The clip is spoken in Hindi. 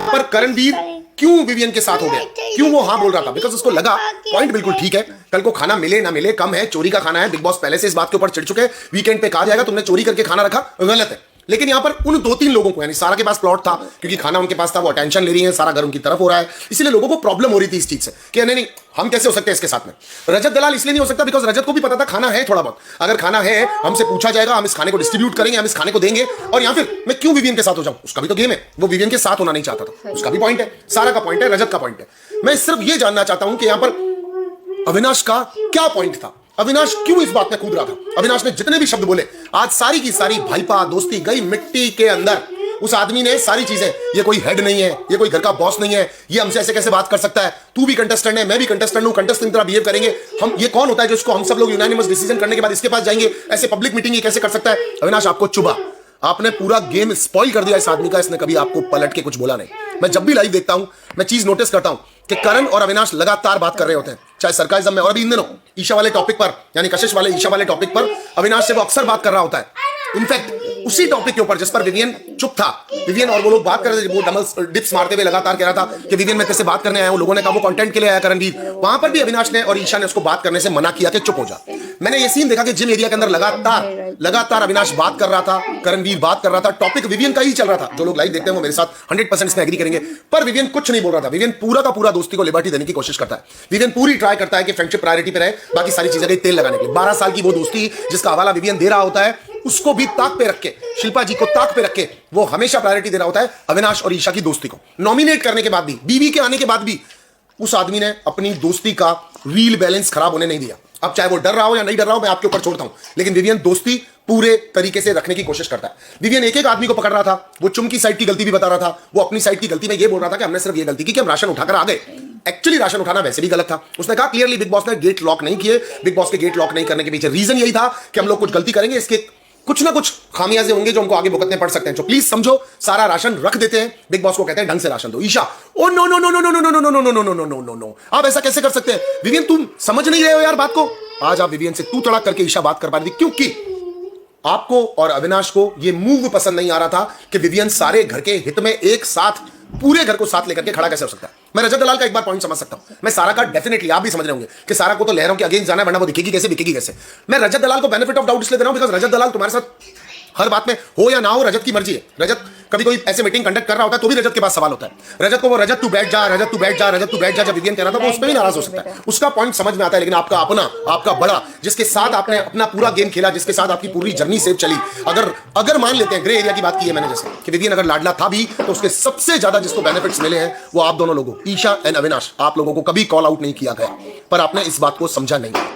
पर करणवीर क्यों विवियन के साथ हो गया, क्यों वो हाँ बोल रहा था? बिकॉज उसको लगा पॉइंट बिल्कुल ठीक है, कल को खाना मिले ना मिले कम है, चोरी का खाना है। बिग बॉस पहले से इस बात के ऊपर चिढ़ चुके हैं, वीकेंड पे कहा जाएगा तुमने चोरी करके खाना रखा, गलत है। लेकिन यहां पर उन 2-3 लोगों को, यानी सारा के पास प्लॉट था क्योंकि खाना उनके पास था, वो अटेंशन ले रही है, सारा घर उनकी तरफ हो रहा है, इसलिए लोगों को प्रॉब्लम हो रही थी इस चीज से कि नहीं नहीं हम कैसे हो सकते हैं इसके साथ में। रजत दलाल इसलिए नहीं हो सकता बिकॉज रजत को भी पता था खाना है थोड़ा बहुत, अगर खाना है हमसे पूछा जाएगा, हम इस खाने को डिस्ट्रीब्यूट करेंगे, हम इस खाने को देंगे, और या फिर मैं क्यों विवियन के साथ हो जाऊं, उसका भी तो गेम है, वो विवियन के साथ होना नहीं चाहता था, उसका भी पॉइंट है, सारा का पॉइंट है, रजत का पॉइंट है। मैं सिर्फ ये जानना चाहता हूं कि यहां पर अविनाश का क्या पॉइंट था, अविनाश क्यों इस बात में कूद रहा था। अविनाश ने जितने भी शब्द बोले आज सारी की सारी भाईपा दोस्ती गई मिट्टी के अंदर। उस आदमी ने सारी चीजें, ये कोई हेड नहीं है, ये कोई घर का बॉस नहीं है, ये हमसे ऐसे कैसे बात कर सकता है, तू भी कंटेस्टेंट है, मैं भी कंटेस्टेंट हूं, कंटेस्टेंट की तरह बिहेव करेंगे हम, ये कौन होता है जो इसको हम सब लोग यूनानिमस डिसीजन करने के बाद इसके पास जाएंगे, ऐसे पब्लिक मीटिंग ये कैसे कर सकता है। अविनाश आपको चुभा, आपने पूरा गेम स्पॉइल कर दिया इस आदमी का, इसने कभी आपको पलट के कुछ बोला नहीं। मैं जब भी लाइव देखता हूं मैं चीज नोटिस करता हूं कि करण और अविनाश लगातार बात कर रहे होते हैं, चाहे सरकारिज्म में, और अभी इन दिनों ईशा वाले टॉपिक पर, यानी कशिश वाले ईशा वाले टॉपिक पर अविनाश से वो अक्सर बात कर रहा होता है। इनफैक्ट उसी टॉपिक के ऊपर जिस पर विवियन चुप था, विवियन और वो लोग बात कर रहे थे, वो डबल्स डिप्स मारते हुए लगातार कह रहा था कि विवियन मैं तेरे से बात करने आया हूं, लोगों ने कहा वो कंटेंट के लिए आया करणवीर, वहां पर भी अविनाश ने और ईशा ने उसको बात करने से मना किया कि चुप हो जा। मैंने ये सीन देखा कि जिम एरिया के अंदर लगातार अविनाश बात कर रहा था, करणवीर बात कर रहा था, टॉपिक विवियन का ही चल रहा था। जो लोग लाइव देखते हैं वो मेरे साथ 100% इसमें एग्री करेंगे, पर विवियन कुछ नहीं बोल रहा था। विवियन पूरा का पूरा दोस्ती को लिबर्टी देने की कोशिश करता है, विवियन पूरी ट्राई करता है कि फ्रेंडशिप प्रायोरिटी पे रहे, बाकी सारी चीजें गई तेल लगाने के लिए। 12 साल की वो दोस्ती जिसका हवाला विवियन दे रहा होता है, उसको भी ताक पे रख के, शिल्पा जी को ताक पे रख के वो हमेशा प्रायोरिटी दे रहा होता है अविनाश और ईशा की दोस्ती को। नॉमिनेट करने के बाद भी, बीवी के आने के बाद भी उस आदमी ने अपनी दोस्ती का रील बैलेंस खराब होने नहीं दिया। अब चाहे वो डर रहा हो या नहीं डर रहा हो मैं आपके ऊपर छोड़ता हूं, लेकिन विवियन दोस्ती पूरे तरीके से रखने की कोशिश करता है। विवियन एक एक आदमी को पकड़ रहा था, वो चुम की साइड की गलती भी बता रहा था, वो अपनी साइड की गलती में ये बोल रहा था कि हमने सिर्फ ये गलती की कि हम राशन उठाकर आ गए। एक्चुअली राशन उठाना वैसे भी गलत था। उसने कहा क्लियरली बिग बॉस ने गेट लॉक नहीं किए, बिग बॉस के गेट लॉक नहीं करने के पीछे रीजन यही था कि हम लोग कुछ गलती करेंगे, इसके कुछ ना कुछ खामियाजे होंगे जो हमको आगे भुगतने पड़ सकते हैं। तो प्लीज समझो, सारा राशन रख देते हैं, बिग बॉस को कहते हैं ढंग से राशन दो। Isha oh no no no no no no no no no no no no no no no no, आप ऐसा कैसे कर सकते हैं? विवियन तुम समझ नहीं रहे हो यार बात को। आज आप विवियन से तू तड़ाक करके ईशा बात कर पा रही थी क्योंकि आपको और अविनाश को यह मूव पसंद नहीं आ रहा था कि विवियन सारे घर के हित में एक साथ पूरे घर को साथ लेकर के खड़ा कैसे हो सकता है। मैं रजत दलाल का एक बार पॉइंट समझ सकता हूं, मैं सारा का डेफिनेटली आप भी समझ रहे होंगे कि सारा को तो लहरों के अगेंस्ट जाना है, वरना वो दिखेगी कैसे, बिकेगी कैसे। मैं रजत दलाल को बेनिफिट ऑफ डाउट इसलिए दे रहा हूं बिकॉज रजत दलाल तुम्हारे साथ हर बात में हो या ना हो, रजत की मर्जी है। रजत कभी कोई ऐसे मीटिंग कंडक्ट कर रहा होता है तो भी रजत के पास सवाल होता है। रजत को वो रजत तू बैठ जा, रजत तू बैठ जा, रजत तू बैठ जा जब विवियन कह रहा था वो उस पर भी नाराज हो सकता है, उसका पॉइंट समझ में आता है। लेकिन आपका अपना, आपका बड़ा, जिसके साथ आपने अपना पूरा गेम खेला, जिसके साथ आपकी पूरी जर्नी सेफ चली, अगर मान लेते हैं, ग्रे एरिया की बात की है मैंने जैसे कि विवियन अगर लाडला था भी तो उसके सबसे ज्यादा जिसको बेनिफिट्स मिले हैं वो आप दोनों लोगों, ईशा एंड अविनाश। आप लोगों को कभी कॉल आउट नहीं किया गया, पर आपने इस बात को समझा नहीं।